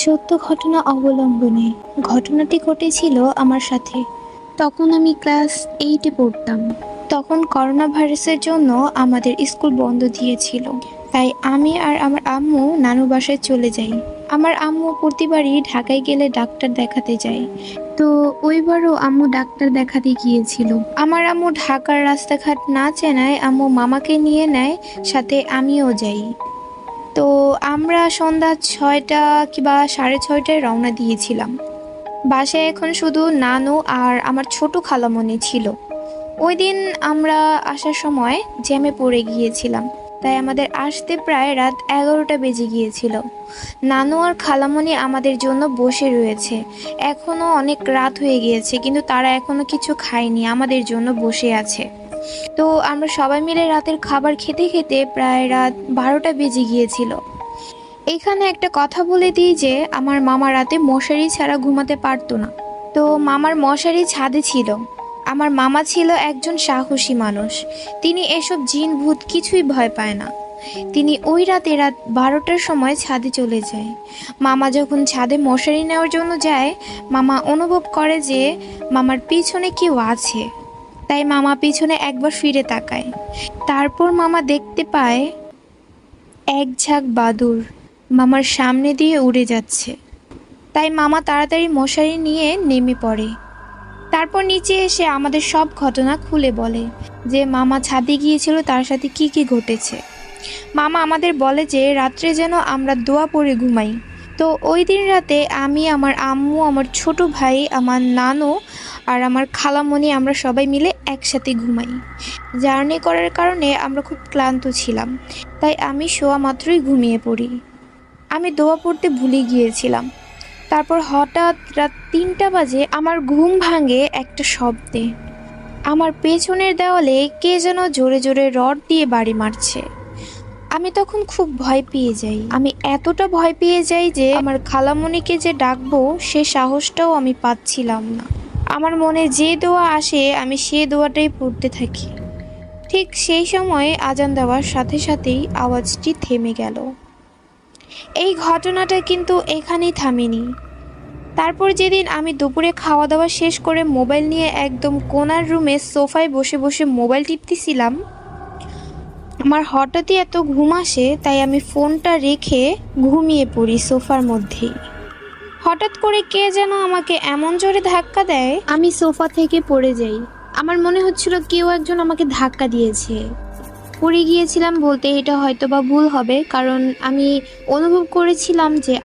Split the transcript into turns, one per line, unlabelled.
সত্য ঘটনা অবলম্বনে। ঘটনাটি ঘটেছিল আমার সাথে। তখন আমি ক্লাস 8-এ পড়তাম। তখন করোনা ভাইরাসের জন্য আমাদের স্কুল বন্ধ দিয়েছিল। তাই আমি আর আমার আম্মু নানু বাসায় চলে যাই। আমার আম্মু প্রতিবারই ঢাকায় গেলে ডাক্তার দেখাতে যায়। তো ওইবারও আম্মু ডাক্তার দেখাতে গিয়েছিল। আমার আম্মু ঢাকার রাস্তাঘাট না চেনায় আম্মু মামাকে নিয়ে নেয়, সাথে আমিও যাই। তো আমরা সন্ধ্যা 6টা কিংবা 6:30টায় রওনা দিয়েছিলাম। বাসায় এখন শুধু নানু আর আমার ছোট খালামণি ছিল। ওই দিন আমরা আসার সময় জ্যামে পড়ে গিয়েছিলাম, তাই আমাদের আসতে প্রায় রাত 11টা বেজে গিয়েছিল। নানু আর খালামণি আমাদের জন্য বসে রয়েছে। এখনও অনেক রাত হয়ে গিয়েছে, কিন্তু তারা এখনও কিছু খায়নি, আমাদের জন্য বসে আছে। তো আমরা সবাই মিলে রাতের খাবার খেতে খেতে প্রায় রাত 12টা বেজে গিয়েছিল। এখানে একটা কথা বলে দিই যে আমার মামা রাতে মশারি ছাড়া ঘুমাতে পারতো না। তো মামার মশারি ছাদে ছিল। আমার মামা ছিল একজন সাহসী মানুষ। তিনি এসব জিন ভূত কিছুই ভয় পায় না। তিনি ওই রাতে রাত 12টার সময় ছাদে চলে যায়। মামা যখন ছাদে মশারি নেওয়ার জন্য যায়, মামা অনুভব করে যে মামার পিছনে কেউ আছে। তাই মামা পিছনে একবার ফিরে তাকায়। তারপর মামা দেখতে পায় এক ঝাঁক বাদুড় মামার সামনে দিয়ে উড়ে যাচ্ছে। তাই মামা তাড়াতাড়ি মশারি নিয়ে নেমে পড়ে। তারপর নিচে এসে আমাদের সব ঘটনা খুলে বলে যে মামা ছাদে গিয়েছিল, তার সাথে কি কি ঘটেছে। মামা আমাদের বলে যে রাত্রে যেন আমরা দোয়া পড়ে ঘুমাই। তো ওই দিন রাতে আমি, আমার আম্মু, আমার ছোট ভাই, আমার নানু আর আমার খালামণি আমরা সবাই মিলে একসাথে ঘুমাই। জার্নি করার কারণে আমরা খুব ক্লান্ত ছিলাম, তাই আমি শোয়া মাত্রই ঘুমিয়ে পড়ি। আমি দোয়া পড়তে ভুলে গিয়েছিলাম। তারপর হঠাৎ রাত 3টা বাজে আমার ঘুম ভাঙে একটা শব্দে। আমার পেছনের দেওয়ালে কে যেন জোরে জোরে রড দিয়ে বাড়ি মারছে। আমি তখন খুব ভয় পেয়ে যাই। আমি এতটা ভয় পেয়ে যাই যে আমার খালামণিকে যে ডাকবো সে সাহসটাও আমি পাচ্ছিলাম না। আমার মনে যে দোয়া আসে আমি সে দোয়াটাই পড়তে থাকি। ঠিক সেই সময় আজান দেওয়ার সাথে সাথেই আওয়াজটি থেমে গেল। এই ঘটনাটা কিন্তু এখানেই থামেনি। তারপর যেদিন আমি দুপুরে খাওয়া দাওয়া শেষ করে মোবাইল নিয়ে একদম কোনার রুমে সোফায় বসে বসে মোবাইল টিপতেছিলাম, আমার হঠাৎই এত ঘুম আসে, তাই আমি ফোনটা রেখে ঘুমিয়ে পড়ি সোফার মধ্যেই। হঠাৎ করে কে যেন আমাকে এমন জোরে ধাক্কা দেয়, আমি সোফা থেকে পড়ে যাই। আমার মনে হচ্ছিল কেউ একজন আমাকে ধাক্কা দিয়েছে। পড়ে গিয়েছিলাম বলতে এটা হয়তো বা ভুল হবে, কারণ আমি অনুভব করেছিলাম যে